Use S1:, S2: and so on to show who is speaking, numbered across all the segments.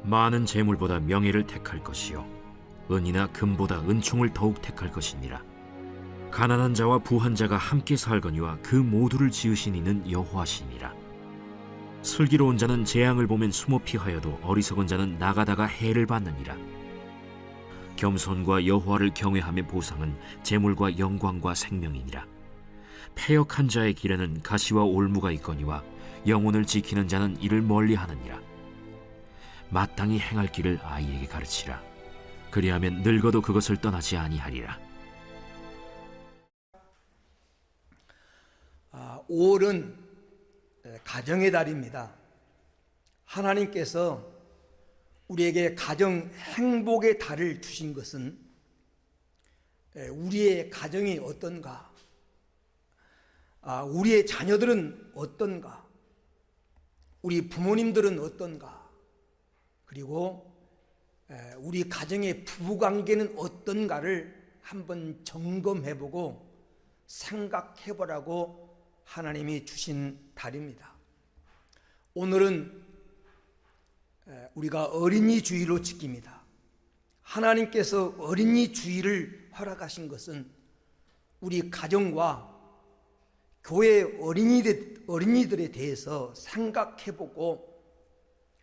S1: 많은 재물보다 명예를 택할 것이요 은이나 금보다 은총을 더욱 택할 것이니라. 가난한 자와 부한 자가 함께 살거니와 그 모두를 지으신 이는 여호와시니라. 슬기로운 자는 재앙을 보면 숨어 피하여도 어리석은 자는 나가다가 해를 받느니라. 겸손과 여호와를 경외함의 보상은 재물과 영광과 생명이니라. 패역한 자의 길에는 가시와 올무가 있거니와 영혼을 지키는 자는 이를 멀리하느니라. 마땅히 행할 길을 아이에게 가르치라. 그리하면 늙어도 그것을 떠나지 아니하리라.
S2: 5월은 가정의 달입니다. 하나님께서 우리에게 가정 행복의 달을 주신 것은 우리의 가정이 어떤가, 우리의 자녀들은 어떤가, 우리 부모님들은 어떤가, 그리고 우리 가정의 부부관계는 어떤가를 한번 점검해보고 생각해보라고 하나님이 주신 달입니다. 오늘은 우리가 어린이 주일로 지킵니다. 하나님께서 어린이 주일을 허락하신 것은 우리 가정과 교회 어린이들에 대해서 생각해보고,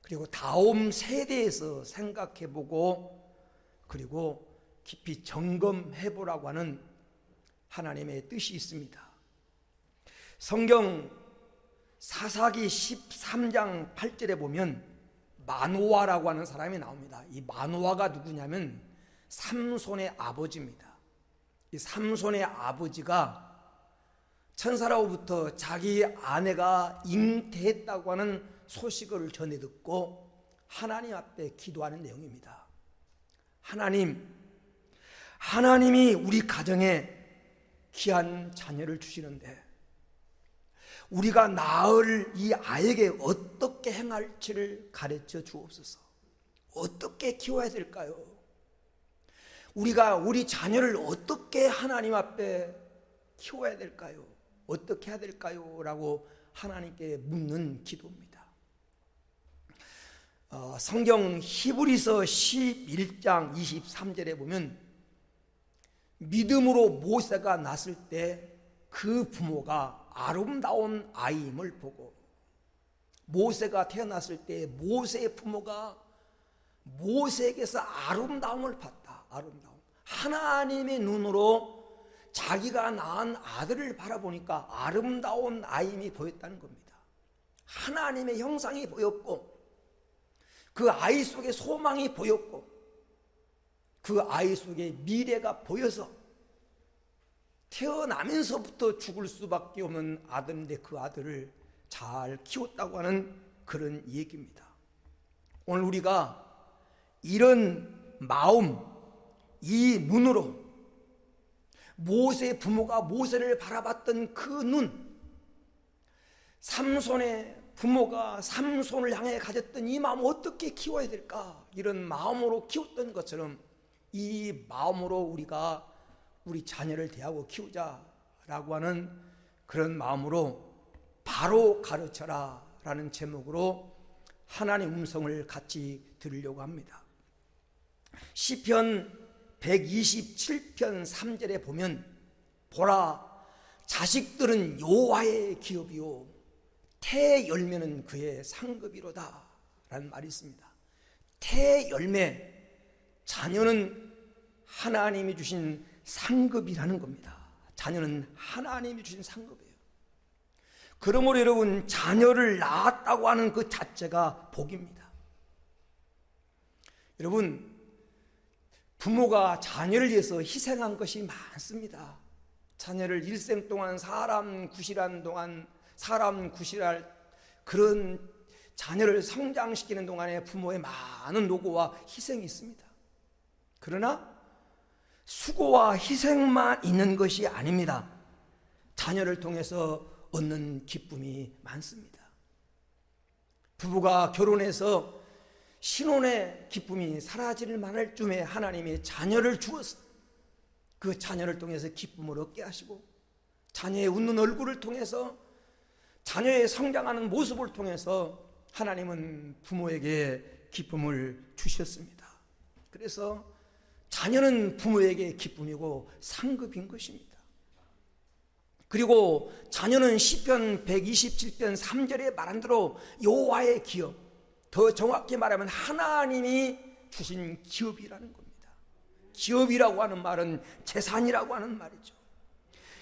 S2: 그리고 다음 세대에서 생각해보고, 그리고 깊이 점검해보라고 하는 하나님의 뜻이 있습니다. 성경 사사기 13장 8절에 보면 마노아라고 하는 사람이 나옵니다. 이 마노아가 누구냐면 삼손의 아버지입니다. 이 삼손의 아버지가 천사로부터 자기 아내가 잉태했다고 하는 소식을 전해 듣고 하나님 앞에 기도하는 내용입니다. 하나님이 우리 가정에 귀한 자녀를 주시는데 우리가 낳을 이 아이에게 어떻게 행할지를 가르쳐 주옵소서. 어떻게 키워야 될까요? 우리가 우리 자녀를 어떻게 하나님 앞에 키워야 될까요? 어떻게 해야 될까요? 라고 하나님께 묻는 기도입니다. 성경 히브리서 11장 23절에 보면 믿음으로 모세가 낳았을 때 그 부모가 아름다운 아이임을 보고, 모세가 태어났을 때 모세의 부모가 모세에게서 아름다움을 봤다. 아름다움. 하나님의 눈으로 자기가 낳은 아들을 바라보니까 아름다운 아이임이 보였다는 겁니다. 하나님의 형상이 보였고, 그 아이 속에 소망이 보였고, 그 아이 속에 미래가 보여서 태어나면서부터 죽을 수밖에 없는 아들인데 그 아들을 잘 키웠다고 하는 그런 얘기입니다. 오늘 우리가 이런 마음, 이 눈으로 모세 부모가 모세를 바라봤던 그 눈, 삼손의 부모가 삼손을 향해 가졌던 이 마음 어떻게 키워야 될까, 이런 마음으로 키웠던 것처럼 이 마음으로 우리가 우리 자녀를 대하고 키우자라고 하는 그런 마음으로 바로 가르쳐라 라는 제목으로 하나님의 음성을 같이 들으려고 합니다. 시편 127편 3절에 보면 보라, 자식들은 여호와의 기업이요 태 열매는 그의 상급이로다 라는 말이 있습니다. 태 열매, 자녀는 하나님이 주신 상급이라는 겁니다. 자녀는 하나님이 주신 상급이에요. 그러므로 여러분, 자녀를 낳았다고 하는 그 자체가 복입니다. 여러분, 부모가 자녀를 위해서 희생한 것이 많습니다. 자녀를 일생 동안 사람 구실할 그런 자녀를 성장시키는 동안에 부모의 많은 노고와 희생이 있습니다. 그러나 수고와 희생만 있는 것이 아닙니다. 자녀를 통해서 얻는 기쁨이 많습니다. 부부가 결혼해서 신혼의 기쁨이 사라지를 만할 쯤에 하나님이 자녀를 주어서 그 자녀를 통해서 기쁨을 얻게 하시고, 자녀의 웃는 얼굴을 통해서, 자녀의 성장하는 모습을 통해서 하나님은 부모에게 기쁨을 주셨습니다. 그래서 자녀는 부모에게 기쁨이고 상급인 것입니다. 그리고 자녀는 시편 127편 3절에 말한 대로 여호와의 기업, 더 정확히 말하면 하나님이 주신 기업이라는 겁니다. 기업이라고 하는 말은 재산이라고 하는 말이죠.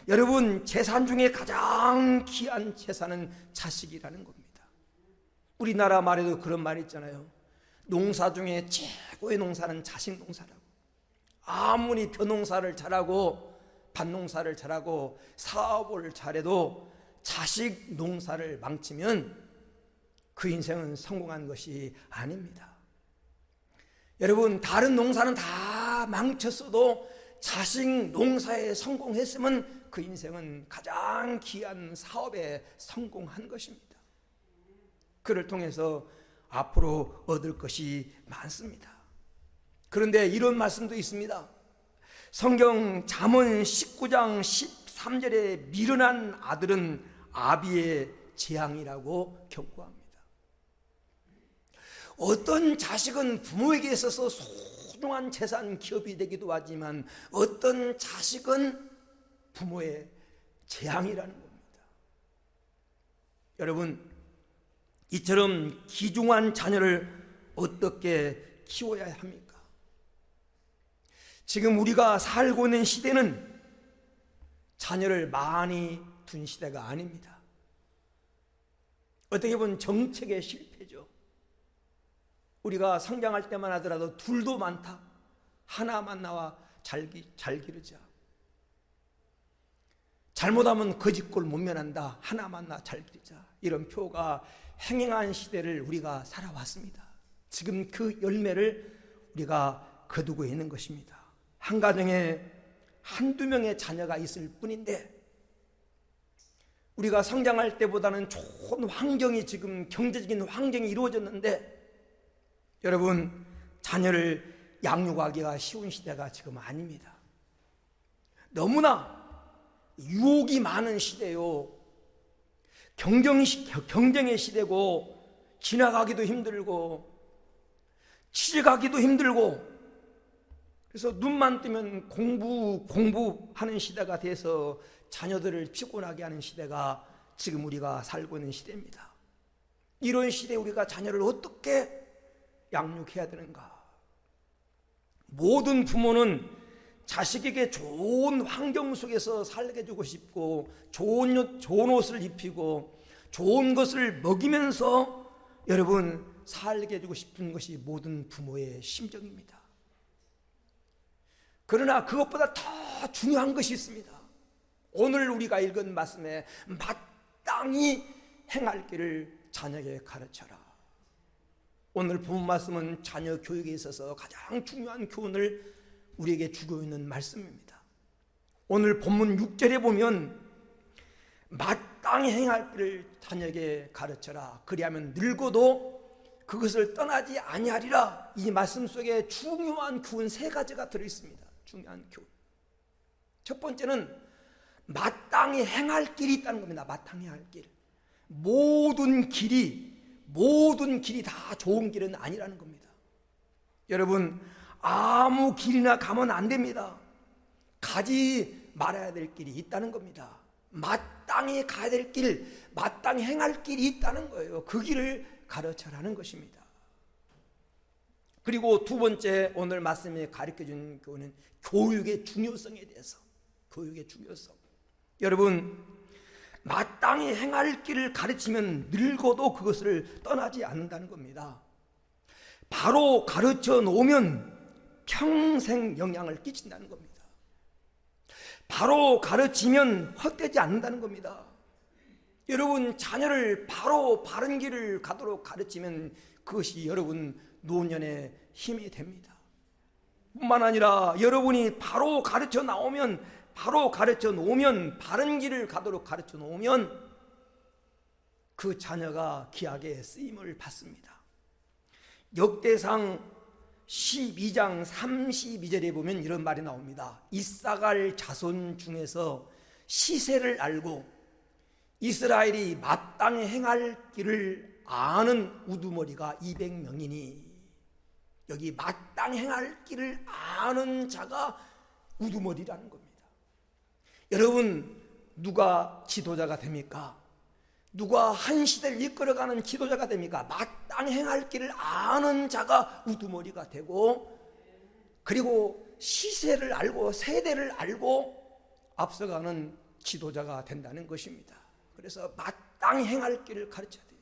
S2: 여러분, 재산 중에 가장 귀한 재산은 자식이라는 겁니다. 우리나라 말에도 그런 말이 있잖아요. 농사 중에 최고의 농사는 자식 농사라고. 아무리 벼농사를 잘하고 밭농사를 잘하고 사업을 잘해도 자식 농사를 망치면 그 인생은 성공한 것이 아닙니다. 여러분, 다른 농사는 다 망쳤어도 자식 농사에 성공했으면 그 인생은 가장 귀한 사업에 성공한 것입니다. 그를 통해서 앞으로 얻을 것이 많습니다. 그런데 이런 말씀도 있습니다. 성경 잠언 19장 13절에 미련한 아들은 아비의 재앙이라고 경고합니다. 어떤 자식은 부모에게 있어서 소중한 재산 기업이 되기도 하지만 어떤 자식은 부모의 재앙이라는 겁니다. 여러분, 이처럼 귀중한 자녀를 어떻게 키워야 합니까? 지금 우리가 살고 있는 시대는 자녀를 많이 둔 시대가 아닙니다. 어떻게 보면 정책의 실패죠. 우리가 성장할 때만 하더라도 둘도 많다. 하나만 나와 잘 기르자. 잘못하면 거짓골 못 면한다. 하나만 나 잘 기르자. 이런 표가 행행한 시대를 우리가 살아왔습니다. 지금 그 열매를 우리가 거두고 있는 것입니다. 한 가정에 한두 명의 자녀가 있을 뿐인데 우리가 성장할 때보다는 좋은 환경이 지금 경제적인 환경이 이루어졌는데 여러분, 자녀를 양육하기가 쉬운 시대가 지금 아닙니다. 너무나 유혹이 많은 시대요. 경쟁의 시대고 지나가기도 힘들고 취직하기도 힘들고 그래서 눈만 뜨면 공부하는 시대가 돼서 자녀들을 피곤하게 하는 시대가 지금 우리가 살고 있는 시대입니다. 이런 시대에 우리가 자녀를 어떻게 양육해야 되는가? 모든 부모는 자식에게 좋은 환경 속에서 살게 해주고 싶고 좋은 옷을 입히고 좋은 것을 먹이면서 여러분 살게 해주고 싶은 것이 모든 부모의 심정입니다. 그러나 그것보다 더 중요한 것이 있습니다. 오늘 우리가 읽은 말씀에 마땅히 행할 길을 자녀에게 가르쳐라. 오늘 본 말씀은 자녀 교육에 있어서 가장 중요한 교훈을 우리에게 주고 있는 말씀입니다. 오늘 본문 6절에 보면 마땅히 행할 길을 자녀에게 가르쳐라. 그리하면 늙어도 그것을 떠나지 아니하리라. 이 말씀 속에 중요한 교훈 세 가지가 들어있습니다. 중요한 교훈. 첫 번째는 마땅히 행할 길이 있다는 겁니다. 마땅히 할 길. 모든 길이 다 좋은 길은 아니라는 겁니다. 여러분, 아무 길이나 가면 안 됩니다. 가지 말아야 될 길이 있다는 겁니다. 마땅히 가야 될 길, 마땅히 행할 길이 있다는 거예요. 그 길을 가르쳐라는 것입니다. 그리고 두 번째 오늘 말씀에 가르쳐준 교훈은 교육의 중요성에 대해서. 교육의 중요성. 여러분, 마땅히 행할 길을 가르치면 늙어도 그것을 떠나지 않는다는 겁니다. 바로 가르쳐 놓으면 평생 영향을 끼친다는 겁니다. 바로 가르치면 헛되지 않는다는 겁니다. 여러분, 자녀를 바로 바른 길을 가도록 가르치면 그것이 여러분 노년의 힘이 됩니다. 뿐만 아니라 여러분이 바로 가르쳐 놓으면 바른 길을 가도록 가르쳐 놓으면 그 자녀가 귀하게 쓰임을 받습니다. 역대상 12장 32절에 보면 이런 말이 나옵니다. 이사갈 자손 중에서 시세를 알고 이스라엘이 마땅히 행할 길을 아는 우두머리가 200명이니 여기 마땅 행할 길을 아는 자가 우두머리라는 겁니다. 여러분, 누가 지도자가 됩니까? 누가 한 시대를 이끌어가는 지도자가 됩니까? 마땅 행할 길을 아는 자가 우두머리가 되고, 그리고 시세를 알고 세대를 알고 앞서가는 지도자가 된다는 것입니다. 그래서 마땅 행할 길을 가르쳐야 돼요.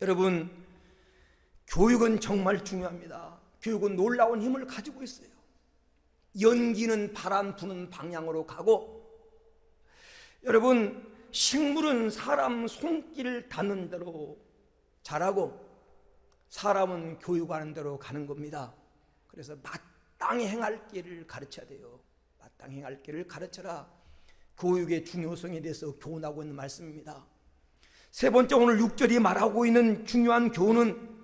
S2: 여러분, 교육은 정말 중요합니다. 교육은 놀라운 힘을 가지고 있어요. 연기는 바람 부는 방향으로 가고, 여러분, 식물은 사람 손길 닿는 대로 자라고, 사람은 교육하는 대로 가는 겁니다. 그래서 마땅히 행할 길을 가르쳐야 돼요. 마땅히 행할 길을 가르쳐라. 교육의 중요성에 대해서 교훈하고 있는 말씀입니다. 세 번째, 오늘 6절이 말하고 있는 중요한 교훈은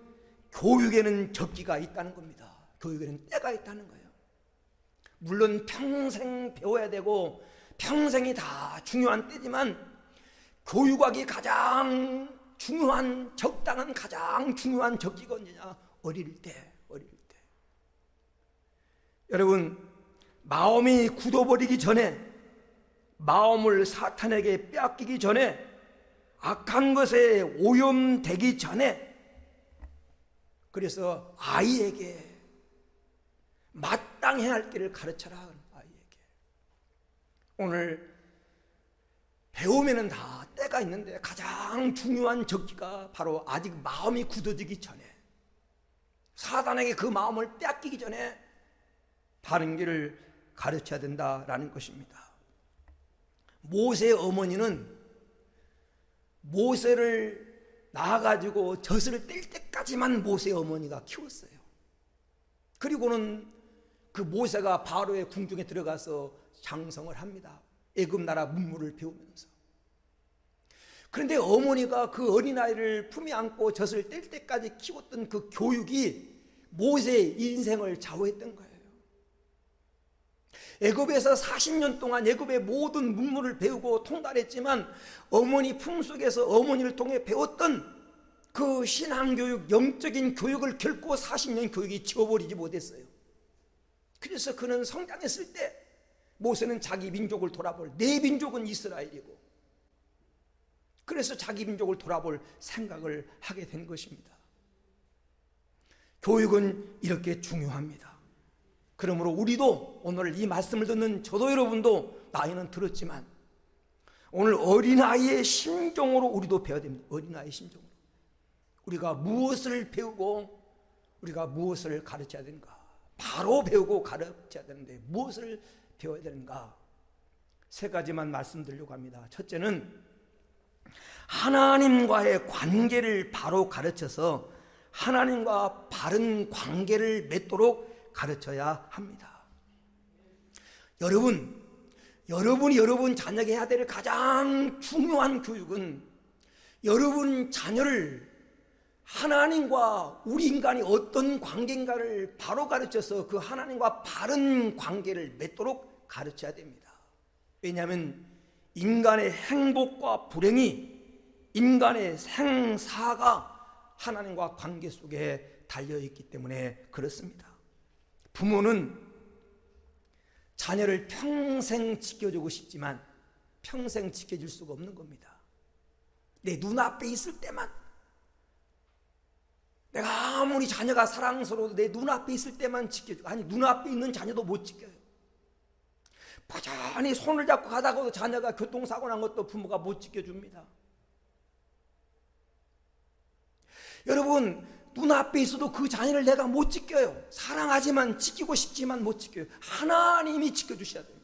S2: 교육에는 적기가 있다는 겁니다. 교육에는 때가 있다는 거예요. 물론 평생 배워야 되고 평생이 다 중요한 때지만, 교육하기 가장 중요한, 적당한 가장 중요한 적기가 언제냐? 어릴 때. 여러분, 마음이 굳어버리기 전에, 마음을 사탄에게 빼앗기기 전에, 악한 것에 오염되기 전에, 그래서 아이에게 마땅히 할 길을 가르쳐라. 아이에게. 오늘 배우면은 다 때가 있는데 가장 중요한 적기가 바로 아직 마음이 굳어지기 전에, 사단에게 그 마음을 빼앗기기 전에 바른 길을 가르쳐야 된다라는 것입니다. 모세의 어머니는 모세를 낳아가지고 젖을 뗄 때까지만 모세의 어머니가 키웠어요. 그리고는 그 모세가 바로의 궁중에 들어가서 장성을 합니다. 애굽 나라 문물을 배우면서. 그런데 어머니가 그 어린아이를 품에 안고 젖을 뗄 때까지 키웠던 그 교육이 모세의 인생을 좌우했던 거예요. 애굽에서 40년 동안 애굽의 모든 문물을 배우고 통달했지만, 어머니 품속에서 어머니를 통해 배웠던 그 신앙교육, 영적인 교육을 결코 40년 교육이 지워버리지 못했어요. 그래서 그는 성장했을 때 모세는 자기 민족을 돌아볼, 내 민족은 이스라엘이고, 그래서 자기 민족을 돌아볼 생각을 하게 된 것입니다. 교육은 이렇게 중요합니다. 그러므로 우리도 오늘 이 말씀을 듣는 저도 여러분도 나이는 들었지만 오늘 어린아이의 심정으로 우리도 배워야 됩니다. 어린아이의 심정으로. 우리가 무엇을 배우고 우리가 무엇을 가르쳐야 되는가? 바로 배우고 가르쳐야 되는데 무엇을 배워야 되는가? 세 가지만 말씀드리려고 합니다. 첫째는 하나님과의 관계를 바로 가르쳐서 하나님과 바른 관계를 맺도록 가르쳐야 합니다. 여러분이 여러분 자녀에게 해야 될 가장 중요한 교육은 여러분 자녀를 하나님과 우리 인간이 어떤 관계인가를 바로 가르쳐서 그 하나님과 바른 관계를 맺도록 가르쳐야 됩니다. 왜냐하면 인간의 행복과 불행이, 인간의 생사가 하나님과 관계 속에 달려있기 때문에 그렇습니다. 부모는 자녀를 평생 지켜주고 싶지만 평생 지켜줄 수가 없는 겁니다. 내 눈앞에 있을 때만, 내가 아무리 자녀가 사랑스러워도 내 눈앞에 있을 때만 지켜주고, 아니 눈앞에 있는 자녀도 못 지켜요. 부지런히 손을 잡고 가다가도 자녀가 교통사고 난 것도 부모가 못 지켜줍니다. 여러분, 눈앞에 있어도 그 자녀를 내가 못 지켜요. 사랑하지만 지키고 싶지만 못 지켜요. 하나님이 지켜주셔야 됩니다.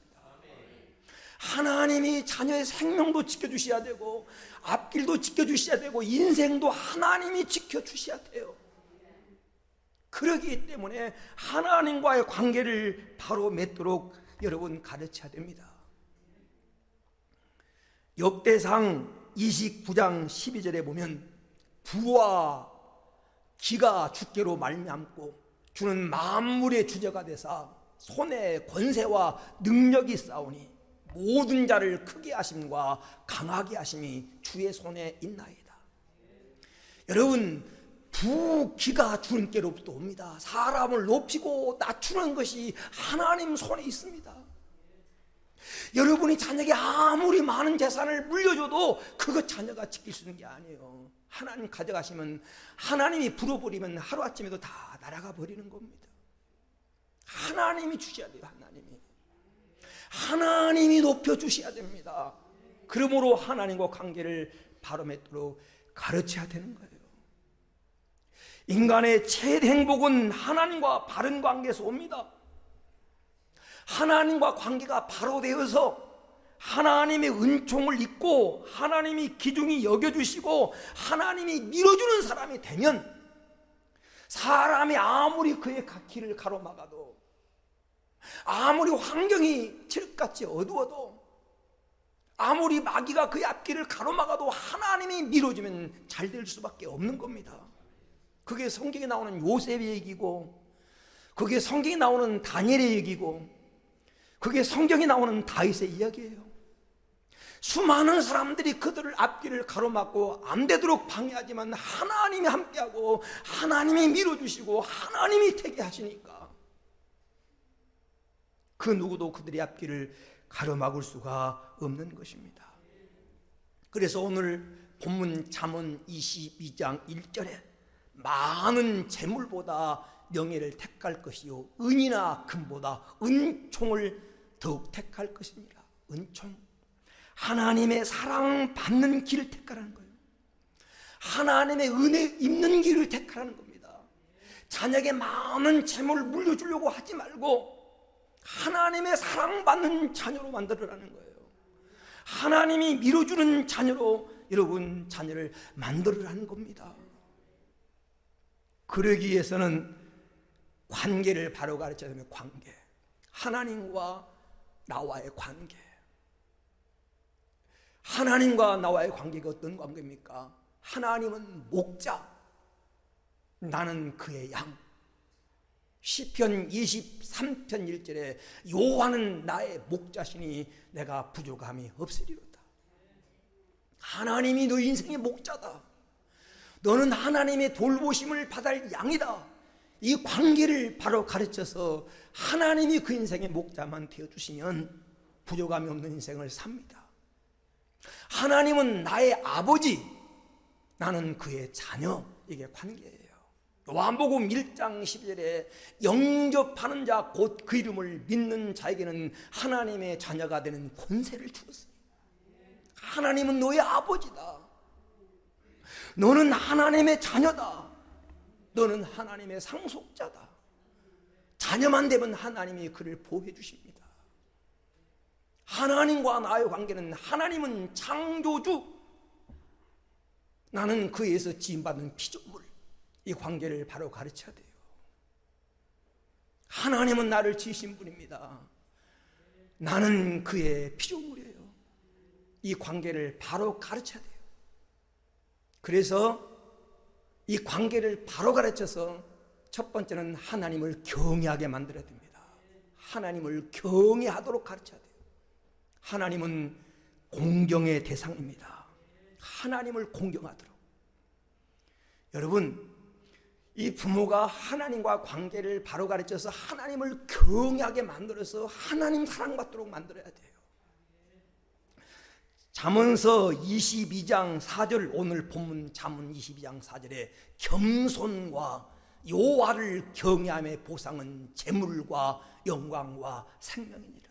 S2: 하나님이 자녀의 생명도 지켜주셔야 되고 앞길도 지켜주셔야 되고 인생도 하나님이 지켜주셔야 돼요. 그러기 때문에 하나님과의 관계를 바로 맺도록 여러분 가르쳐야 됩니다. 역대상 29장 12절에 보면 부와 기가 주께로 말미암고 주는 만물의 주제가 되사 손에 권세와 능력이 있사오니 모든 자를 크게 하심과 강하게 하심이 주의 손에 있나이다. 여러분, 부귀가 주님께로부터 옵니다. 사람을 높이고 낮추는 것이 하나님 손에 있습니다. 여러분이 자녀에게 아무리 많은 재산을 물려줘도 그것 자녀가 지킬 수 있는 게 아니에요. 하나님 가져가시면, 하나님이 불어버리면 하루아침에도 다 날아가 버리는 겁니다. 하나님이 주셔야 돼요. 하나님이 높여주셔야 됩니다. 그러므로 하나님과 관계를 바로 맺도록 가르쳐야 되는 거예요. 인간의 최대 행복은 하나님과 바른 관계에서 옵니다. 하나님과 관계가 바로 되어서 하나님의 은총을 입고 하나님이 기중히 여겨주시고 하나님이 밀어주는 사람이 되면, 사람이 아무리 그의 길을 가로막아도, 아무리 환경이 칠흑같이 어두워도, 아무리 마귀가 그의 앞길을 가로막아도 하나님이 밀어주면 잘 될 수밖에 없는 겁니다. 그게 성경에 나오는 요셉의 얘기고, 그게 성경에 나오는 다니엘의 얘기고, 그게 성경에 나오는 다윗의 이야기예요. 수많은 사람들이 그들을 앞길을 가로막고 안 되도록 방해하지만 하나님이 함께하고 하나님이 밀어주시고 하나님이 되게 하시니까 그 누구도 그들의 앞길을 가로막을 수가 없는 것입니다. 그래서 오늘 본문 잠언 22장 1절에 많은 재물보다 명예를 택할 것이요 은이나 금보다 은총을 더욱 택할 것이니라. 은총, 하나님의 사랑받는 길을 택하라는 거예요. 하나님의 은혜 입는 길을 택하라는 겁니다. 자녀에게 많은 재물을 물려주려고 하지 말고 하나님의 사랑받는 자녀로 만들어라는 거예요. 하나님이 밀어주는 자녀로 여러분 자녀를 만들어라는 겁니다. 그러기 위해서는 관계를 바로 가르쳐야 되면 관계, 하나님과 나와의 관계. 하나님과 나와의 관계가 어떤 관계입니까? 하나님은 목자, 나는 그의 양. 시편 23편 1절에 여호와는 나의 목자시니 내가 부족함이 없으리로다. 하나님이 너 인생의 목자다. 너는 하나님의 돌보심을 받을 양이다. 이 관계를 바로 가르쳐서 하나님이 그 인생의 목자만 되어주시면 부족함이 없는 인생을 삽니다. 하나님은 나의 아버지, 나는 그의 자녀. 이게 관계예요. 요한복음 1장 12절에 영접하는 자 곧 그 이름을 믿는 자에게는 하나님의 자녀가 되는 권세를 주었습니다. 하나님은 너의 아버지다. 너는 하나님의 자녀다. 너는 하나님의 상속자다. 자녀만 되면 하나님이 그를 보호해 주십니다. 하나님과 나의 관계는, 하나님은 창조주, 나는 그에서 지음받은 피조물. 이 관계를 바로 가르쳐야 돼요. 하나님은 나를 지으신 분입니다. 나는 그의 피조물이에요. 이 관계를 바로 가르쳐야 돼요. 그래서 이 관계를 바로 가르쳐서 첫 번째는 하나님을 경외하게 만들어야 됩니다. 하나님을 경외하도록 가르쳐야 돼요. 하나님은 공경의 대상입니다. 하나님을 공경하도록. 여러분, 이 부모가 하나님과 관계를 바로 가르쳐서 하나님을 경외하게 만들어서 하나님 사랑받도록 만들어야 돼요. 잠언서 22장 4절, 오늘 본문 잠언 22장 4절에 겸손과 여호와를 경외함의 보상은 재물과 영광과 생명이니라.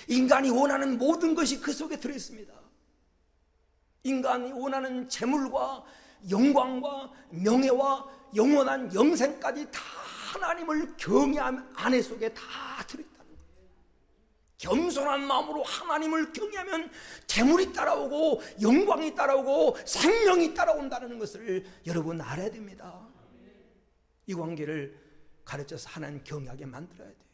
S2: 인간이 원하는 모든 것이 그 속에 들어있습니다. 인간이 원하는 재물과 영광과 명예와 영원한 영생까지 다 하나님을 경외함 안에 속에 다 들어있다는 거예요. 겸손한 마음으로 하나님을 경외하면 재물이 따라오고 영광이 따라오고 생명이 따라온다는 것을 여러분 알아야 됩니다. 이 관계를 가르쳐서 하나님 경외하게 만들어야 돼요.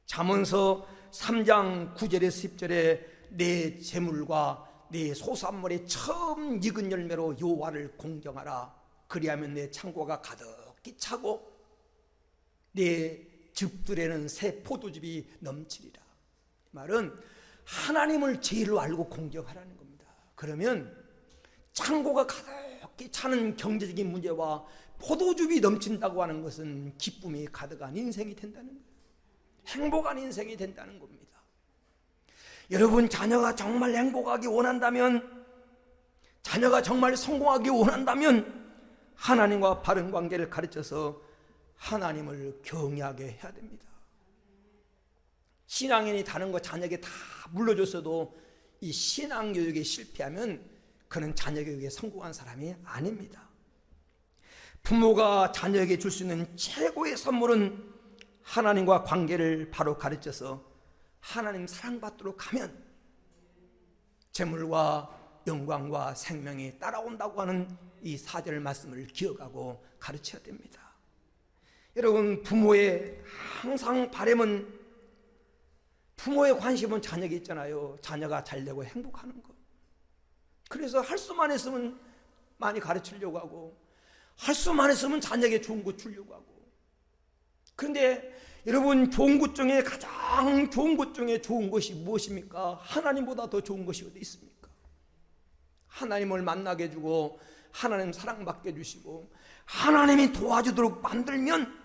S2: 잠언서 3장 9절에서 10절에 내 재물과 내 소산물의 처음 익은 열매로 여호와를 공경하라. 그리하면 내 창고가 가득히 차고 내 즙들에는 새 포도즙이 넘치리라. 이 말은 하나님을 제일로 알고 공경하라는 겁니다. 그러면 창고가 가득히 떡볶이 차는 경제적인 문제와 포도즙이 넘친다고 하는 것은 기쁨이 가득한 인생이 된다는 거예요. 행복한 인생이 된다는 겁니다. 여러분, 자녀가 정말 행복하기 원한다면, 자녀가 정말 성공하기 원한다면 하나님과 바른 관계를 가르쳐서 하나님을 경외하게 해야 됩니다. 신앙인이 다른 거 자녀에게 다 물려줬어도 이 신앙 교육에 실패하면 그는 자녀 교육에 성공한 사람이 아닙니다. 부모가 자녀에게 줄 수 있는 최고의 선물은 하나님과 관계를 바로 가르쳐서 하나님 사랑받도록 하면 재물과 영광과 생명이 따라온다고 하는 이 4절 말씀을 기억하고 가르쳐야 됩니다. 여러분, 부모의 항상 바람은, 부모의 관심은 자녀에게 있잖아요. 자녀가 잘되고 행복하는 것. 그래서 할 수만 있으면 많이 가르치려고 하고, 할 수만 있으면 자녀에게 좋은 것 주려고 하고. 그런데 여러분, 좋은 것 중에 가장 좋은 것 중에 좋은 것이 무엇입니까? 하나님보다 더 좋은 것이 어디 있습니까? 하나님을 만나게 해주고 하나님 사랑받게 해주시고 하나님이 도와주도록 만들면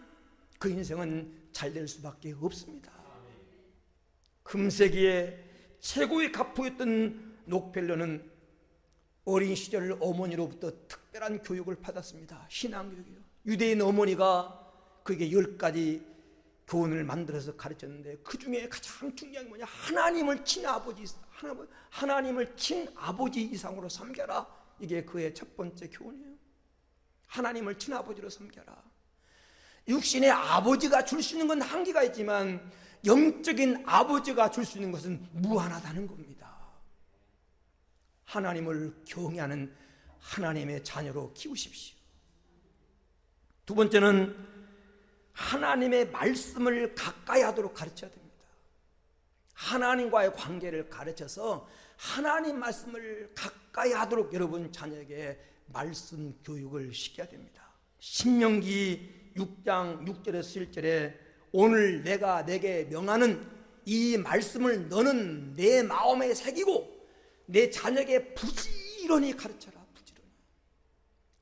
S2: 그 인생은 잘 될 수밖에 없습니다. 금세기에 최고의 가포였던 록펠러는 어린 시절 어머니로부터 특별한 교육을 받았습니다. 신앙교육이요. 유대인 어머니가 그에게 10가지 교훈을 만들어서 가르쳤는데 그 중에 가장 중요한 게 뭐냐? 하나님을 친아버지 이상으로 섬겨라. 이게 그의 첫 번째 교훈이에요. 하나님을 친아버지로 섬겨라. 육신의 아버지가 줄 수 있는 건 한계가 있지만 영적인 아버지가 줄 수 있는 것은 무한하다는 겁니다. 하나님을 경외하는 하나님의 자녀로 키우십시오. 두 번째는 하나님의 말씀을 가까이 하도록 가르쳐야 됩니다. 하나님과의 관계를 가르쳐서 하나님 말씀을 가까이 하도록 여러분 자녀에게 말씀 교육을 시켜야 됩니다. 신명기 6장 6절에서 7절에 오늘 내가 내게 명하는 이 말씀을 너는 내 마음에 새기고 내 자녀에게 부지런히 가르쳐라. 부지런히.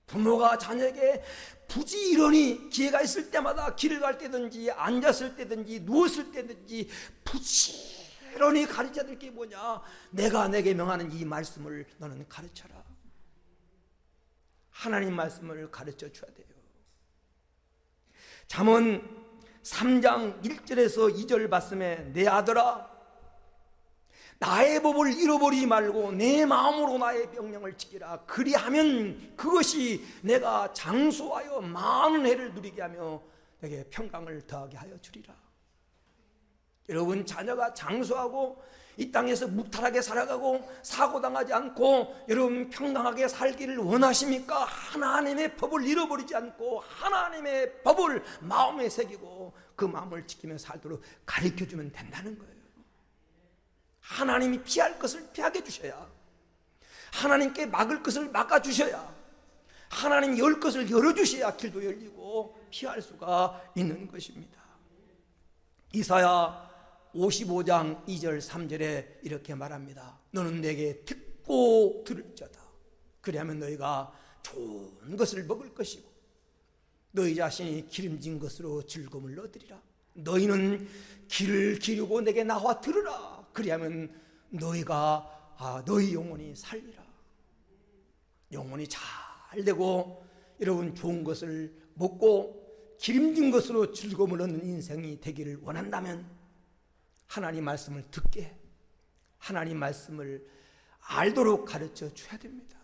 S2: 부모가 자녀에게 부지런히 기회가 있을 때마다 길을 갈 때든지 앉았을 때든지 누웠을 때든지 부지런히 가르쳐야 될 게 뭐냐? 내가 내게 명하는 이 말씀을 너는 가르쳐라. 하나님 말씀을 가르쳐 줘야 돼요. 잠언 3장 1절에서 2절 말씀에 내 아들아 나의 법을 잃어버리지 말고 내 마음으로 나의 명령을 지키라. 그리하면 그것이 내가 장수하여 많은 해를 누리게 하며 내게 평강을 더하게 하여 주리라. 여러분, 자녀가 장수하고 이 땅에서 무탈하게 살아가고 사고당하지 않고 여러분 평강하게 살기를 원하십니까? 하나님의 법을 잃어버리지 않고 하나님의 법을 마음에 새기고 그 마음을 지키며 살도록 가르쳐주면 된다는 거예요. 하나님이 피할 것을 피하게 주셔야, 하나님께 막을 것을 막아주셔야, 하나님 열 것을 열어주셔야 길도 열리고 피할 수가 있는 것입니다. 이사야 55장 2절 3절에 이렇게 말합니다. 너는 내게 듣고 들을 자다. 그리하면 너희가 좋은 것을 먹을 것이고 너희 자신이 기름진 것으로 즐거움을 얻으리라. 너희는 길을 기르고 내게 나와 들으라. 그리하면 너희가 너희 영혼이 살리라. 영혼이 잘 되고 여러분 좋은 것을 먹고 기름진 것으로 즐거움을 얻는 인생이 되기를 원한다면 하나님 말씀을 듣게, 하나님 말씀을 알도록 가르쳐 줘야 됩니다.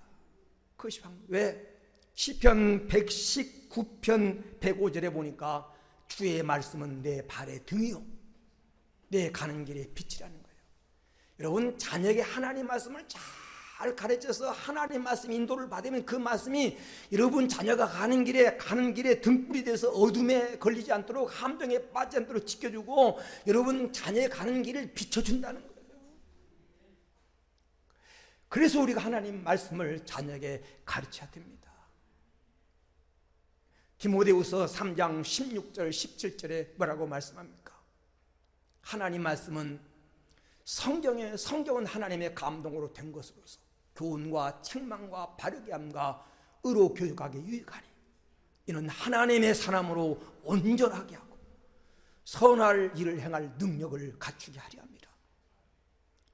S2: 그것이 방법. 왜? 시편 119편 105절에 보니까 주의 말씀은 내 발의 등이요 내 가는 길의 빛이라는 거예요. 여러분, 자녀에게 하나님 말씀을 잘 가르쳐서 하나님 말씀 인도를 받으면 그 말씀이 여러분 자녀가 가는 길에 등불이 돼서 어둠에 걸리지 않도록 함정에 빠지지 않도록 지켜주고 여러분 자녀의 가는 길을 비춰준다는 거예요. 그래서 우리가 하나님 말씀을 자녀에게 가르쳐야 됩니다. 디모데후서 3장 16절 17절에 뭐라고 말씀합니까? 하나님 말씀은 성경은 하나님의 감동으로 된 것으로서 교훈과 책망과 바르게 함과 의로 교육하기 유익하니 이는 하나님의 사람으로 온전하게 하고 선할 일을 행할 능력을 갖추게 하려 합니다.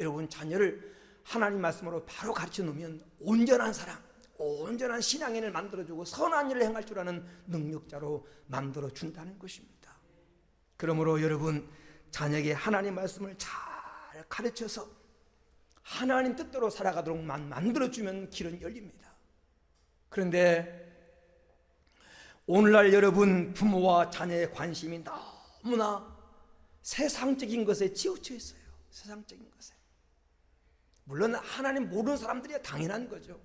S2: 여러분, 자녀를 하나님 말씀으로 바로 가르쳐 놓으면 온전한 사람, 온전한 신앙인을 만들어주고 선한 일을 행할 줄 아는 능력자로 만들어준다는 것입니다. 그러므로 여러분, 자녀에게 하나님 말씀을 잘 가르쳐서 하나님 뜻대로 살아가도록만 만들어주면 길은 열립니다. 그런데 오늘날 여러분 부모와 자녀의 관심이 너무나 세상적인 것에 치우쳐 있어요. 세상적인 것에. 물론 하나님 모르는 사람들이 당연한 거죠.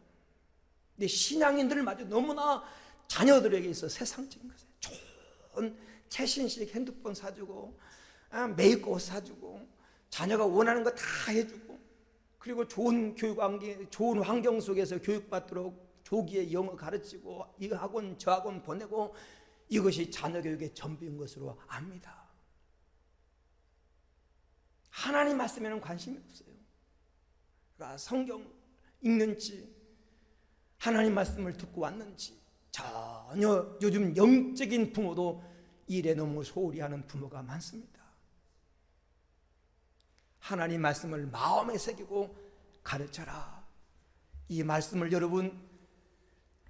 S2: 근데 신앙인들마저 너무나 자녀들에게 있어 세상적인 것에 좋은 최신식 핸드폰 사주고 메이크업 사주고 자녀가 원하는 거 다 해주고 그리고 좋은 교육환경, 좋은 환경 속에서 교육받도록 조기에 영어 가르치고 이 학원 저 학원 보내고 이것이 자녀 교육의 전부인 것으로 압니다. 하나님 말씀에는 관심이 없어요. 그러니까 성경 읽는지 하나님 말씀을 듣고 왔는지 전혀 요즘 영적인 부모도 일에 너무 소홀히 하는 부모가 많습니다. 하나님 말씀을 마음에 새기고 가르쳐라. 이 말씀을 여러분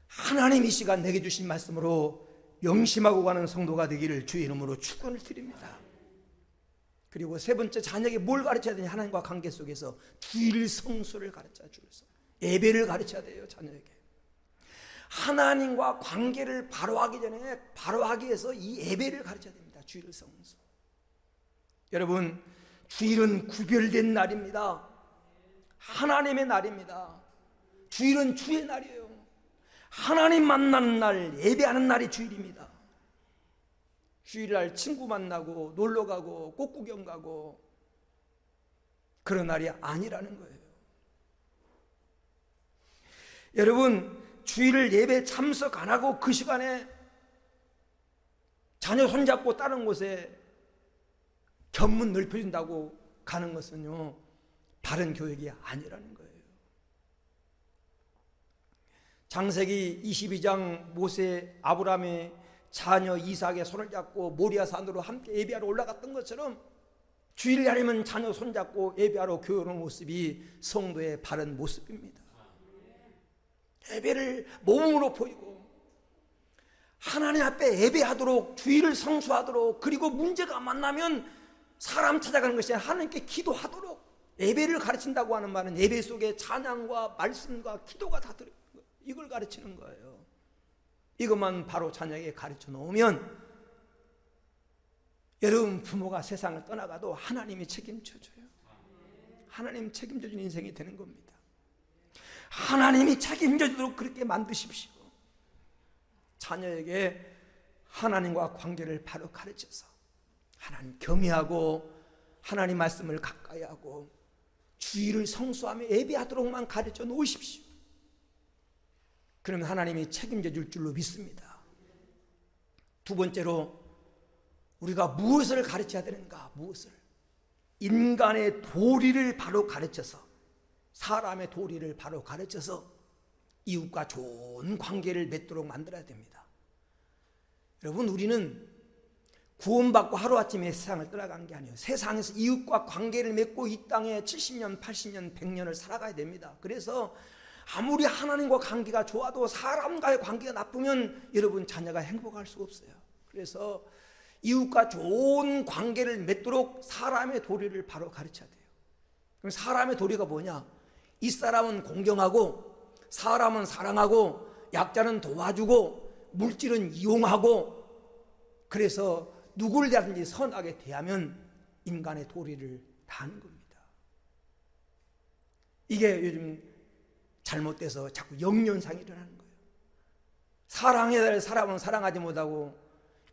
S2: 하나님 이 시간 내게 주신 말씀으로 명심하고 가는 성도가 되기를 주의 이름으로 축원을 드립니다. 그리고 세 번째, 자녀에게 뭘 가르쳐야 되냐? 하나님과 관계 속에서 주일 성수를 가르쳐야 주일 성 예배를 가르쳐야 돼요. 자녀에게 하나님과 관계를 바로 하기 전에 바로 하기 위해서 이 예배를 가르쳐야 됩니다. 주일 성수. 여러분, 주일은 구별된 날입니다. 하나님의 날입니다. 주일은 주의 날이에요. 하나님 만나는 날, 예배하는 날이 주일입니다. 주일날 친구 만나고 놀러 가고 꽃구경 가고 그런 날이 아니라는 거예요. 여러분, 주일을 예배 참석 안 하고 그 시간에 자녀 손잡고 다른 곳에 견문 넓혀준다고 가는 것은요, 바른 교육이 아니라는 거예요. 창세기 22장 모세 아브라함의 자녀 이삭의 손을 잡고 모리아 산으로 함께 예배하러 올라갔던 것처럼 주일 날이면 자녀 손잡고 예배하러 교회오는 모습이 성도의 바른 모습입니다. 예배를 몸으로 보이고 하나님 앞에 예배하도록 주일을 성수하도록 그리고 문제가 만나면 사람 찾아가는 것이 아니라 하나님께 기도하도록 예배를 가르친다고 하는 말은 예배 속에 찬양과 말씀과 기도가 다 들어있는 거예요. 이걸 가르치는 거예요. 이것만 바로 자녀에게 가르쳐 놓으면 여러분 부모가 세상을 떠나가도 하나님이 책임져 줘요. 하나님 책임져 주는 인생이 되는 겁니다. 하나님이 책임져 주도록 그렇게 만드십시오. 자녀에게 하나님과 관계를 바로 가르쳐서 하나님 경외하고 하나님 말씀을 가까이 하고 주일을 성수하며 예배하도록만 가르쳐 놓으십시오. 그러면 하나님이 책임져 줄 줄로 믿습니다. 두 번째로 우리가 무엇을 가르쳐야 되는가? 무엇을? 인간의 도리를 바로 가르쳐서 사람의 도리를 바로 가르쳐서 이웃과 좋은 관계를 맺도록 만들어야 됩니다. 여러분, 우리는 구원받고 하루아침에 세상을 떠나간 게 아니에요. 세상에서 이웃과 관계를 맺고 이 땅에 70년, 80년, 100년을 살아가야 됩니다. 그래서 아무리 하나님과 관계가 좋아도 사람과의 관계가 나쁘면 여러분 자녀가 행복할 수가 없어요. 그래서 이웃과 좋은 관계를 맺도록 사람의 도리를 바로 가르쳐야 돼요. 그럼 사람의 도리가 뭐냐? 이 사람은 공경하고 사람은 사랑하고 약자는 도와주고 물질은 이용하고 그래서 누구를 대하든지 선하게 대하면 인간의 도리를 다하는 겁니다. 이게 요즘 잘못돼서 자꾸 역련상이 일어나는 거예요. 사랑해야 될 사람은 사랑하지 못하고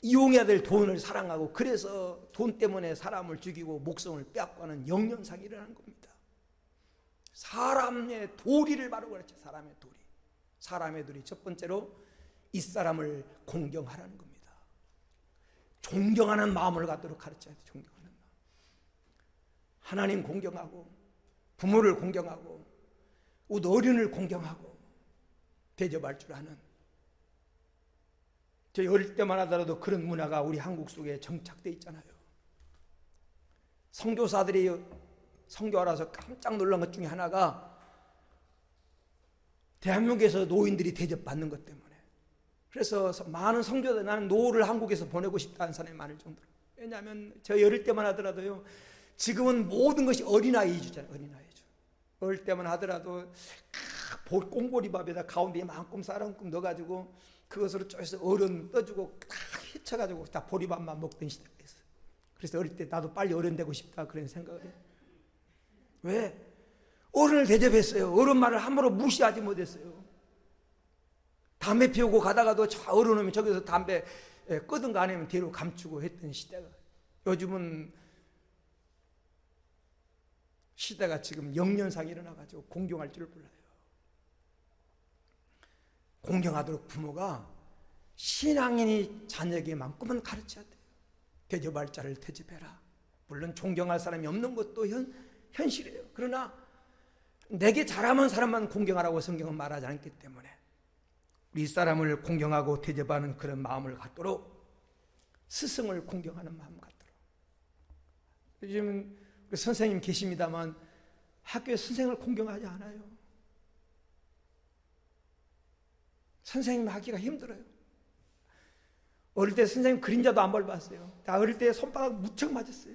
S2: 이용해야 될 돈을 사랑하고 그래서 돈 때문에 사람을 죽이고 목숨을 빼앗고 하는 역련상이 일어나는 겁니다. 사람의 도리를 바로 가르쳐. 사람의 도리. 사람의 도리 첫 번째로 이 사람을 공경하라는 겁니다. 존경하는 마음을 갖도록 가르쳐야 돼. 존경하는 마음. 하나님 공경하고 부모를 공경하고 어른을 공경하고 대접할 줄 아는 저희 어릴 때만 하더라도 그런 문화가 우리 한국 속에 정착돼 있잖아요. 선교사들이 선교하라서 깜짝 놀란 것 중에 하나가 대한민국에서 노인들이 대접받는 것 때문에. 그래서 많은 선교사들, 나는 노후를 한국에서 보내고 싶다는 사람이 많을 정도로. 왜냐하면 저희 어릴 때만 하더라도요, 지금은 모든 것이 어린아이 위주잖아요. 어린아이 위주. 어릴 때만 하더라도 꽁보리밥에다 가운데 이만큼 쌀만큼 넣어가지고 그것으로 쪼여서 어른 떠주고 다 헤쳐가지고 다 보리밥만 먹던 시대가 있어요. 그래서 어릴 때 나도 빨리 어른 되고 싶다 그런 생각을 해요. 왜? 어른을 대접했어요. 어른 말을 함부로 무시하지 못했어요. 담배 피우고 가다가도 저 어른 오면 저기서 담배 끄든가 안 하면 뒤로 감추고 했던 시대가. 요즘은 시대가 지금 영년상이 일어나가지고 공경할 줄 몰라요. 공경하도록 부모가 신앙인이 자녀에게만큼은 가르쳐야 돼요. 대접할 자를 대접해라. 물론 존경할 사람이 없는 것도 현실이에요. 그러나 내게 잘하는 사람만 공경하라고 성경은 말하지 않기 때문에 윗사람을 공경하고 대접하는 그런 마음을 갖도록, 스승을 공경하는 마음 갖도록. 요즘 선생님 계십니다만 학교에 선생을 공경하지 않아요. 선생님 하기가 힘들어요. 어릴 때 선생님 그림자도 안 밟았어요. 다 어릴 때 손바닥 무척 맞았어요.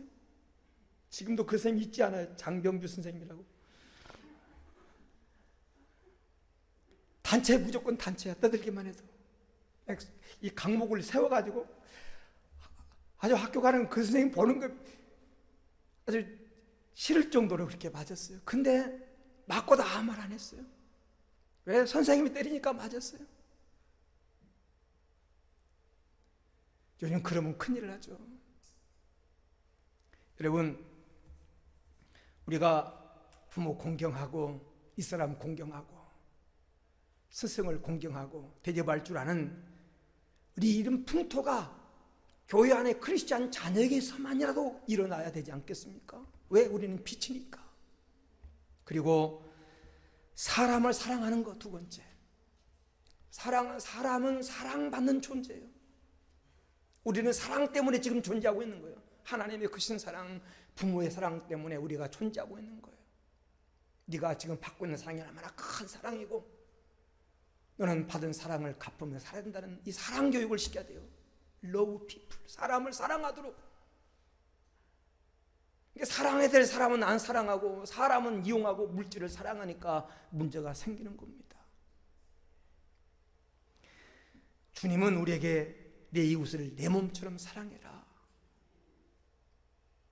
S2: 지금도 그 선생님 있지 않아요? 장병주 선생님이라고. 단체, 무조건 단체야. 떠들기만 해도 이 강목을 세워가지고 아주 학교 가는 그 선생님 보는 거 아주 싫을 정도로 그렇게 맞았어요. 근데 맞고도 아무 말 안 했어요. 왜? 선생님이 때리니까 맞았어요. 요즘 그러면 큰일 나죠. 여러분, 우리가 부모 공경하고 윗사람 공경하고 스승을 공경하고 대접할 줄 아는 우리 이런 풍토가 교회 안에 크리스찬 자녀에게서만이라도 일어나야 되지 않겠습니까? 왜? 우리는 빛이니까. 그리고 사람을 사랑하는 것, 두 번째. 사람은 사랑받는 존재예요. 우리는 사랑 때문에 지금 존재하고 있는 거예요. 하나님의 크신 사랑, 부모의 사랑 때문에 우리가 존재하고 있는 거예요. 네가 지금 받고 있는 사랑이 얼마나 큰 사랑이고 너는 받은 사랑을 갚으며 살아야 된다는 이 사랑 교육을 시켜야 돼요. Love people. 사람을 사랑하도록. 그러니까 사랑해야 될 사람은 안 사랑하고 사람은 이용하고 물질을 사랑하니까 문제가 생기는 겁니다. 주님은 우리에게 내 이웃을 내 몸처럼 사랑해라.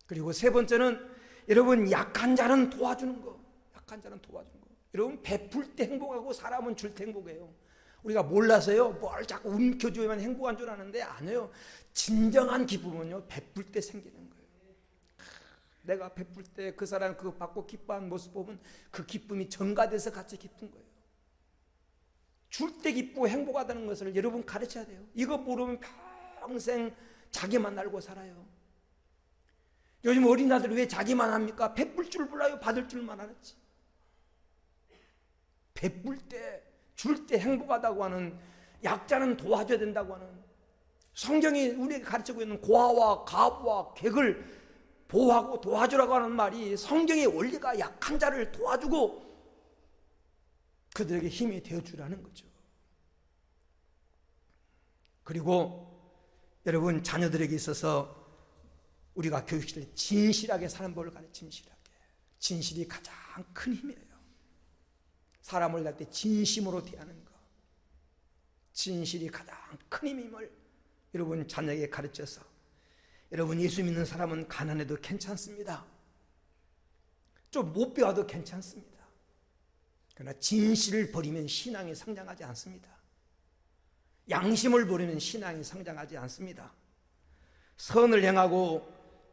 S2: 그리고 세 번째는 여러분, 약한 자는 도와주는 거. 약한 자는 도와주는 거. 여러분, 베풀 때 행복하고 사람은 줄 때 행복해요. 우리가 몰라서요, 뭘 자꾸 움켜쥐면 행복한 줄 아는데 아니에요. 진정한 기쁨은요, 베풀 때 생기는 거예요. 내가 베풀 때 그 사람 그거 받고 기뻐하는 모습 보면 그 기쁨이 전가돼서 같이 기쁜 거예요. 줄 때 기쁘고 행복하다는 것을 여러분 가르쳐야 돼요. 이거 모르면 평생 자기만 알고 살아요. 요즘 어린아들이 왜 자기만 합니까? 베풀 줄 몰라요. 받을 줄만 알았지. 베풀 때, 줄 때 행복하다고 하는, 약자는 도와줘야 된다고 하는, 성경이 우리에게 가르치고 있는 고아와 가부와 객을 보호하고 도와주라고 하는 말이, 성경의 원리가 약한 자를 도와주고 그들에게 힘이 되어주라는 거죠. 그리고 여러분, 자녀들에게 있어서 우리가 교육시킬 때 진실하게 사는 법을 가르쳐. 진실이 가장 큰 힘이에요. 사람을 갈 때 진심으로 대하는 것, 진실이 가장 큰 힘임을 여러분 자녀에게 가르쳐서, 여러분, 예수 믿는 사람은 가난해도 괜찮습니다. 좀 못 배워도 괜찮습니다. 그러나 진실을 버리면 신앙이 성장하지 않습니다. 양심을 버리면 신앙이 성장하지 않습니다. 선을 행하고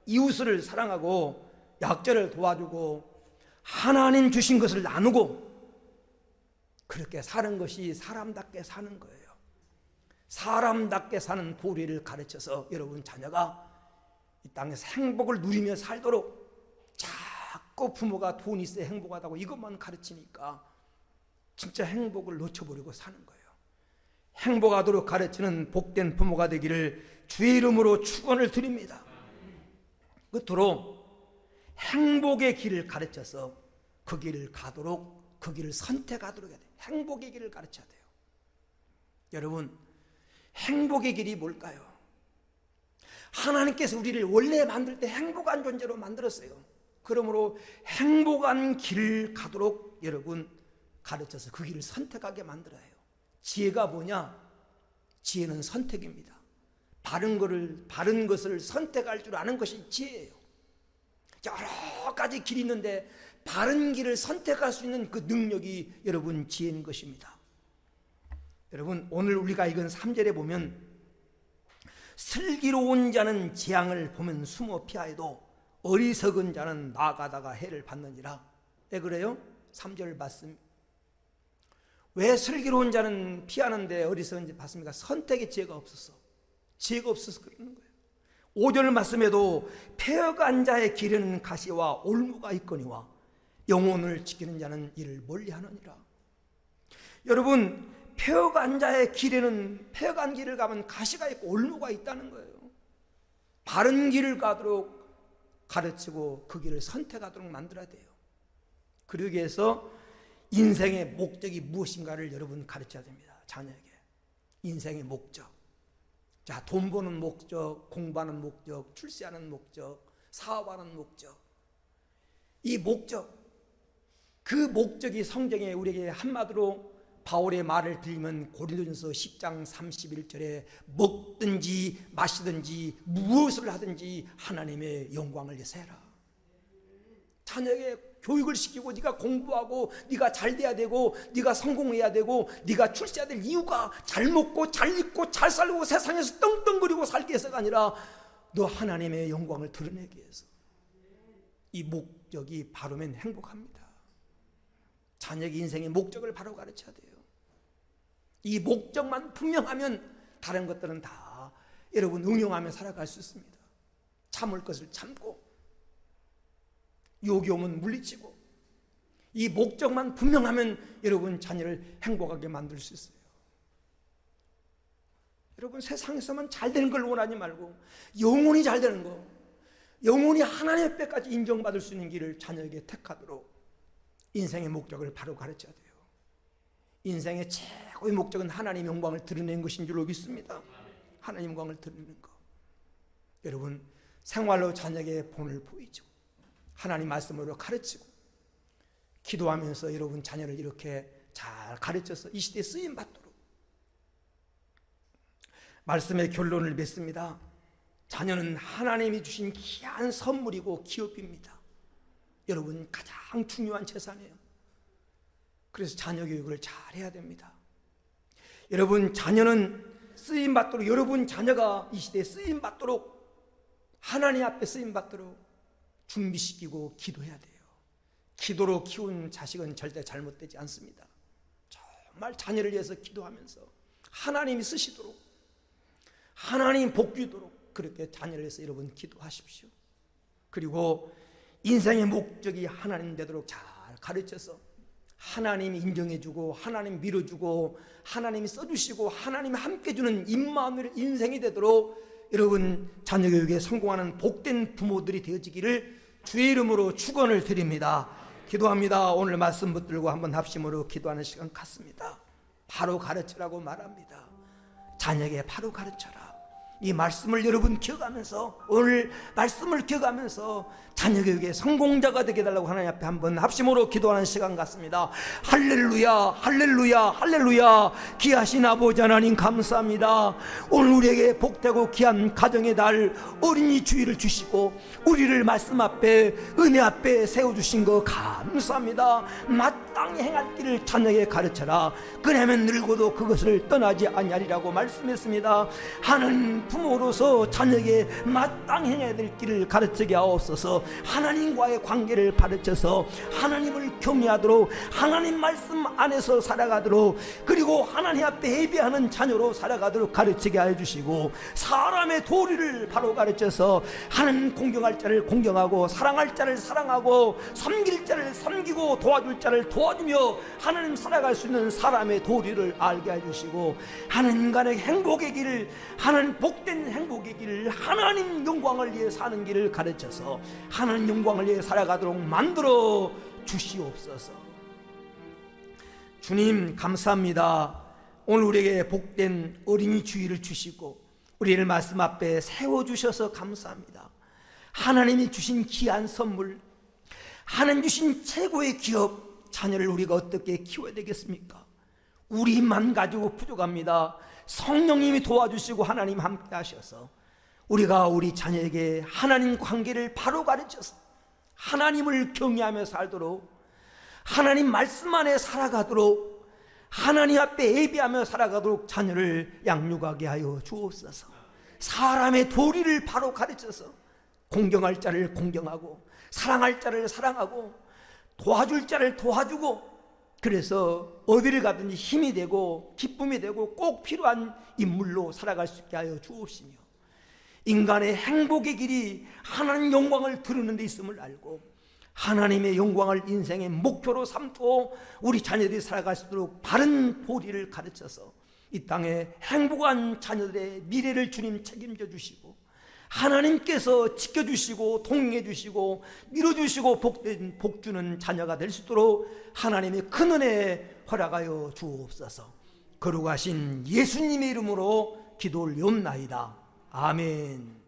S2: 이웃을 사랑하고 약자를 도와주고 하나님 주신 것을 나누고 그렇게 사는 것이 사람답게 사는 거예요. 사람답게 사는 도리를 가르쳐서 여러분 자녀가 이 땅에서 행복을 누리며 살도록, 자꾸 부모가 돈이 있어야 행복하다고 이것만 가르치니까 진짜 행복을 놓쳐버리고 사는 거예요. 행복하도록 가르치는 복된 부모가 되기를 주의 이름으로 축원을 드립니다. 끝으로 행복의 길을 가르쳐서 그 길을 가도록, 그 길을 선택하도록 해야 돼요. 행복의 길을 가르쳐야 돼요. 여러분, 행복의 길이 뭘까요? 하나님께서 우리를 원래 만들 때 행복한 존재로 만들었어요. 그러므로 행복한 길을 가도록 여러분 가르쳐서 그 길을 선택하게 만들어야 해요. 지혜가 뭐냐? 지혜는 선택입니다. 바른 것을 선택할 줄 아는 것이 지혜예요. 여러 가지 길이 있는데 바른 길을 선택할 수 있는 그 능력이 여러분 지혜인 것입니다. 여러분, 오늘 우리가 읽은 3절에 보면 슬기로운 자는 재앙을 보면 숨어 피하여도 어리석은 자는 나아가다가 해를 받느니라. 왜 그래요? 3절 말씀. 왜 슬기로운 자는 피하는데 어리석은 자 받습니까? 선택의 지혜가 없었어. 지혜가 없어서 그러는 거예요. 5절 말씀에도 폐허간 자의 길에는 가시와 올무가 있거니와 영혼을 지키는 자는 이를 멀리하느니라. 여러분, 폐허간 자의 길에는, 폐허간 길을 가면 가시가 있고 올무가 있다는 거예요. 바른 길을 가도록 가르치고 그 길을 선택하도록 만들어야 돼요. 그러기 위해서 인생의 목적이 무엇인가를 여러분 가르쳐야 됩니다. 자녀에게 인생의 목적. 자, 돈 버는 목적, 공부하는 목적, 출세하는 목적, 사업하는 목적. 이 목적, 그 목적이 성경에 우리에게 한마디로 바울의 말을 들으면 고린도전서 10장 31절에 먹든지 마시든지 무엇을 하든지 하나님의 영광을 위해서 해라. 자녀에게 교육을 시키고 네가 공부하고 네가 잘 돼야 되고 네가 성공해야 되고 네가 출세해야 될 이유가 잘 먹고 잘 입고 잘 살고 세상에서 떵떵거리고 살기 위해서가 아니라 너 하나님의 영광을 드러내기 위해서. 이 목적이 바로면 행복합니다. 자녀에게 인생의 목적을 바로 가르쳐야 돼요. 이 목적만 분명하면 다른 것들은 다 여러분 응용하며 살아갈 수 있습니다. 참을 것을 참고 욕이 오면 물리치고 이 목적만 분명하면 여러분 자녀를 행복하게 만들 수 있어요. 여러분, 세상에서만 잘 되는 걸 원하지 말고 영혼이 잘 되는 거, 영혼이 하나님의 뼈까지 인정받을 수 있는 길을 자녀에게 택하도록 인생의 목적을 바로 가르쳐야 돼요. 인생의 최고의 목적은 하나님 영광을 드러내는 것인 줄로 믿습니다. 하나님 영광을 드러내는 것. 여러분, 생활로 자녀에게 본을 보이죠. 하나님 말씀으로 가르치고 기도하면서 여러분 자녀를 이렇게 잘 가르쳐서 이 시대에 쓰임 받도록. 말씀의 결론을 맺습니다. 자녀는 하나님이 주신 귀한 선물이고 기업입니다. 여러분 가장 중요한 재산이에요. 그래서 자녀 교육을 잘 해야 됩니다. 여러분 자녀는 쓰임 받도록, 여러분 자녀가 이 시대에 쓰임 받도록, 하나님 앞에 쓰임 받도록 준비시키고 기도해야 돼요. 기도로 키운 자식은 절대 잘못되지 않습니다. 정말 자녀를 위해서 기도하면서 하나님이 쓰시도록, 하나님 복주도록 그렇게 자녀를 위해서 여러분 기도하십시오. 그리고 인생의 목적이 하나님 되도록 잘 가르쳐서 하나님이 인정해주고 하나님 밀어주고 하나님이 써주시고 하나님이 함께 주는 임마누엘 인생이 되도록 여러분 자녀 교육에 성공하는 복된 부모들이 되어지기를 주의 이름으로 축원을 드립니다. 기도합니다. 오늘 말씀 붙들고 한번 합심으로 기도하는 시간 갖습니다. 바로 가르치라고 말합니다. 자녀에게 바로 가르쳐라. 이 말씀을 여러분 기억하면서, 오늘 말씀을 기억하면서 자녀 교육의 성공자가 되게 해달라고 하나님 앞에 한번 합심으로 기도하는 시간 같습니다. 할렐루야, 할렐루야, 할렐루야. 귀하신 아버지 하나님 감사합니다. 오늘 우리에게 복되고 귀한 가정의 날 어린이 주일을 주시고 우리를 말씀 앞에, 은혜 앞에 세워주신 거 감사합니다. 마땅히 행할 길을 자녀에게 가르쳐라. 그러면 늙어도 그것을 떠나지 아니하리라고 말씀했습니다. 하나님 부모로서 자녀에게 마땅히 행해야 될 길을 가르치게 하옵소서. 하나님과의 관계를 가르쳐서 하나님을 경외하도록, 하나님 말씀 안에서 살아가도록, 그리고 하나님 앞에 예배하는 자녀로 살아가도록 가르치게 해주시고, 사람의 도리를 바로 가르쳐서 하나님 공경할 자를 공경하고 사랑할 자를 사랑하고 섬길 자를 섬기고 도와줄 자를 도와 도와주며 하나님 살아갈 수 있는 사람의 도리를 알게 해주시고, 하나님 간의 행복의 길, 하나님 복된 행복의 길, 하나님 영광을 위해 사는 길을 가르쳐서 하나님 영광을 위해 살아가도록 만들어 주시옵소서. 주님 감사합니다. 오늘 우리에게 복된 어린이 주일을 주시고 우리를 말씀 앞에 세워주셔서 감사합니다. 하나님이 주신 귀한 선물, 하나님 주신 최고의 기업, 자녀를 우리가 어떻게 키워야 되겠습니까? 우리만 가지고 부족합니다. 성령님이 도와주시고 하나님 함께 하셔서 우리가 우리 자녀에게 하나님 관계를 바로 가르쳐서 하나님을 경외하며 살도록, 하나님 말씀 안에 살아가도록, 하나님 앞에 예배하며 살아가도록 자녀를 양육하게 하여 주옵소서. 사람의 도리를 바로 가르쳐서 공경할 자를 공경하고, 사랑할 자를 사랑하고, 도와줄 자를 도와주고, 그래서 어디를 가든지 힘이 되고 기쁨이 되고 꼭 필요한 인물로 살아갈 수 있게 하여 주옵시며, 인간의 행복의 길이 하나님 영광을 드러내는 데 있음을 알고 하나님의 영광을 인생의 목표로 삼고 우리 자녀들이 살아갈 수 있도록 바른 도리를 가르쳐서 이 땅에 행복한 자녀들의 미래를 주님 책임져 주시고, 하나님께서 지켜주시고 동행해 주시고 밀어주시고 복 주는 자녀가 될 수 있도록 하나님의 큰 은혜 허락하여 주옵소서. 거룩하신 예수님의 이름으로 기도 올리옵나이다. 아멘.